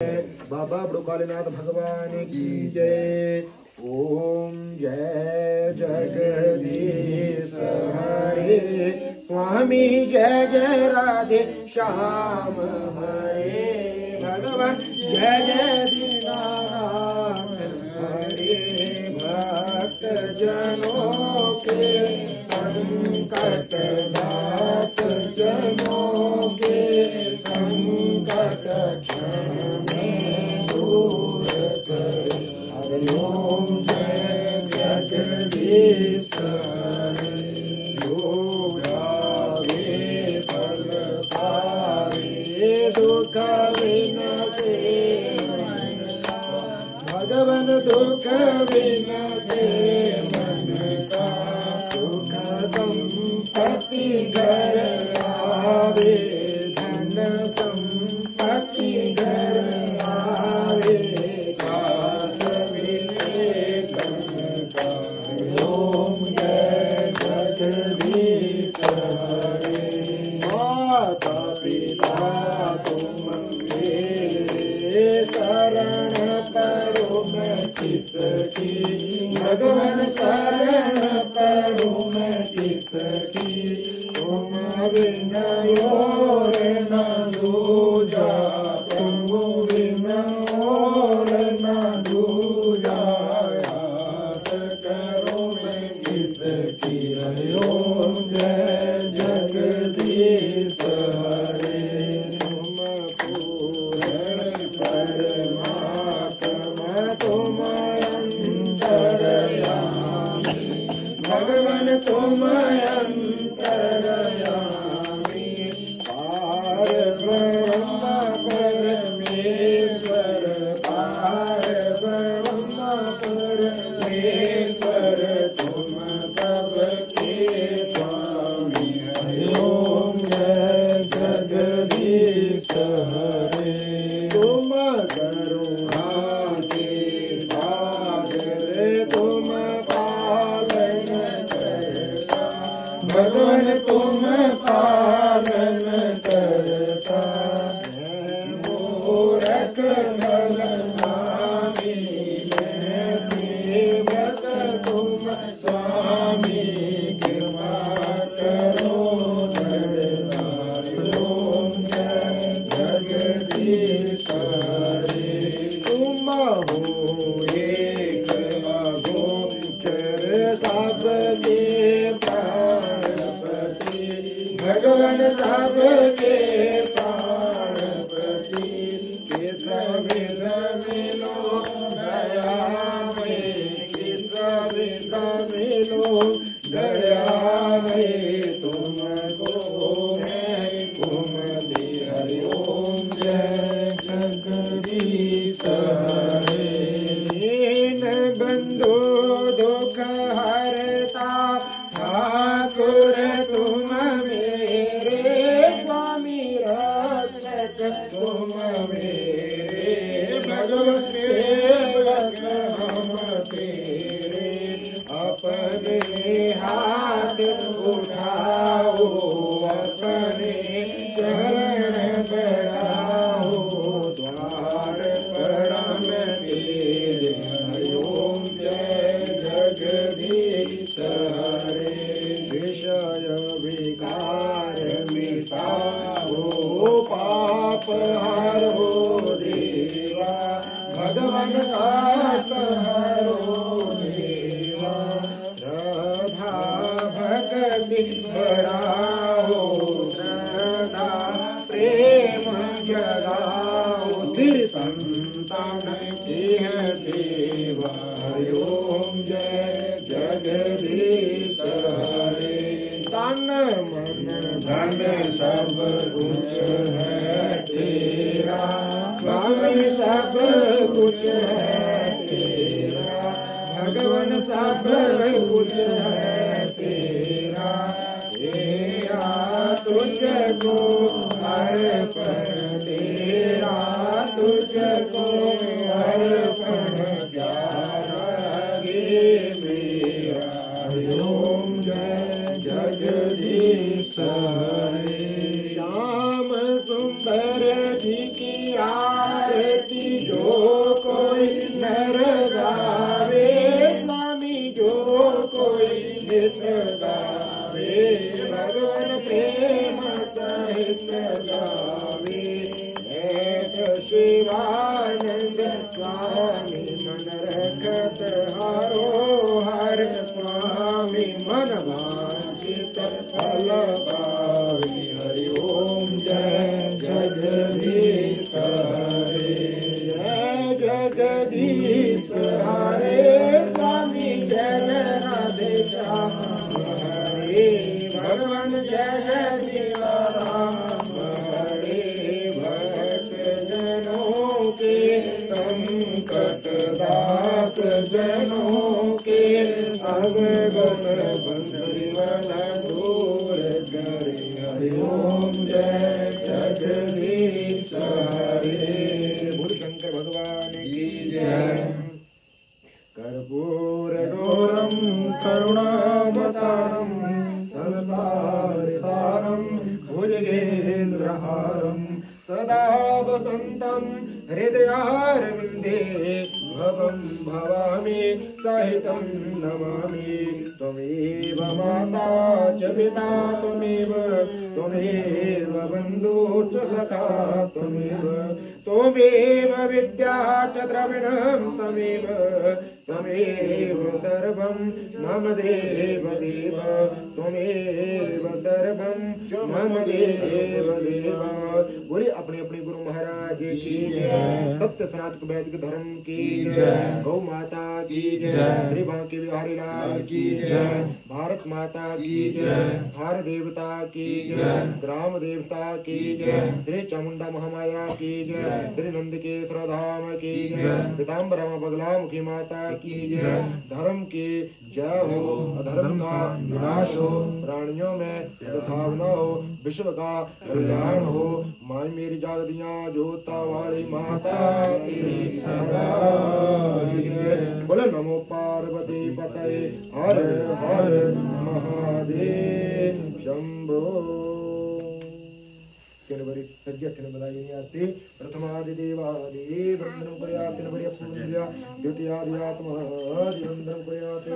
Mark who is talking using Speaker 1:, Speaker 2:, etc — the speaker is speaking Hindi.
Speaker 1: बाबा बड़ुकालीनाथ भगवान की जय। ओम जय जगदीश हरे स्वामी जय जय राधे श्याम हरे भगवान जय जय दीनानाथ हरे भक्त जनों के संकट दास जनों के संकट क्षण में दूर करे। हरि ओम जय जगदीश हरे योगावे फल पावे दुख विनसे भगवन दुख विनसे मन का सुख संपत्ति घर आवे धन संपत्ति घर आवे काश मिले धन का। ओम जय जगदीश हरे माता पिता तुम मेरे शरण पड़ो मैं किसकी भगवान शरण पड़ो मैं किसकी तुम बिना और न दूजा तुम बिना और न दूजा आस करो मैं किसकी। हरि ओम जय जगदीश हरे तुम पूर्ण परमात्मा तुम अंतरयामी भगवान तुम अंतरयामी पार ब्रह्म परमेश्वर पार ब्रह्म परमेश्वर तुम सबके स्वामी। हरि ओम जय जगदीश हरे तुम करुणा के सागर तुम पालन करता भगवान तुम पालन करता मूरख भगवानी मैं सेवक तुम स्वामी कृपा करो धरधारी। ओम जय जगदीश हरे तुम हो एक अगोचर सबके प्राणपति भगवान सबके प्राणपति किस विध मिलो दया में किस विध मिलो दया में तुमको मैं घूमती। हरि ओम जय जगदीश हरे दीन बंधु दुख हरता ठाकुर तुम मेरे स्वामी रक्षक तुम मेरे भगवत सेवक हम तेरे अपने हाथ उठाओ अपने चरण बढ़ाओ द्वार पड़ा मैं तेरे। हरि ओम जय जगदीश हरे विषय विकार मिटाओ पाप हरो देवा भगवान पाप हरो देवा श्रद्धा भक्ति बढ़ाओ श्रद्धा प्रेम जगाओ संतान की है सेवा। हरि ओम जय जगदीश हरे तन मन धन सब कुछ है तेरा स्वामी सब कुछ है तेरा भगवान सब कुछ है तेरा तेरा तुझको अर्पण तेरा तुझको अर्पण प्यारा गे मेरा। हरि ओम जय जगदीश हरे श्याम सुंदर जी की आरती शिवानंद स्वामी मन रखत हारो हर स्वामी मन वांछित फल पावे हरि ओम जय जगदीश हरे जय जगदीश हरे स्वामी जय राधे श्याम हरे भगवान जय शिव राम हरे भक्त जनों के संकट दास जनों के अवगत बंधुवन दूर करे हरि ओम जय जगदीश हरे बोल शंकर भगवान की जय कर्पूर गौरम करुणावतारम संसार सारम भुजगेन्द्रहारम सदा वसंतम हृदयारविंदे भवं भवामि सहितं नमामि त्वमेव माता च पिता त्वमेव बन्धुश्च सखा त्वमेव विद्या च द्रविणं त्वमेव सर्वं मम देव त्वमेव सर्वं मम देव बोलिए अपने अपने गुरु महाराज की जय सत्य सनातन वैदिक धर्म की जय गौ माता की जय श्री बांके बिहारी लाल की जय भारत माता की जय हर देवता की जय ग्राम देवता की जय श्री चामुंडा महामाया की जय श्री नंदकेश्वर धाम की जय पीताम्बरा बगलामुखी माता की जय धर्म की जय हो अधर्म का विनाश हो प्राणियों में सद्भावना हो विश्व का कल्याण हो माई मेरी जागदियां जोता वाली माता तेरी सदा बोले नमो पार्वती पते हर हर महादेव शंभो तिनवरी सज्जन बधाई आरती प्रथमादि देवादि वंदनम कुर्यात् तिनवरी पूज्या द्वितीयादि आत्मा वंदनम कुर्यात्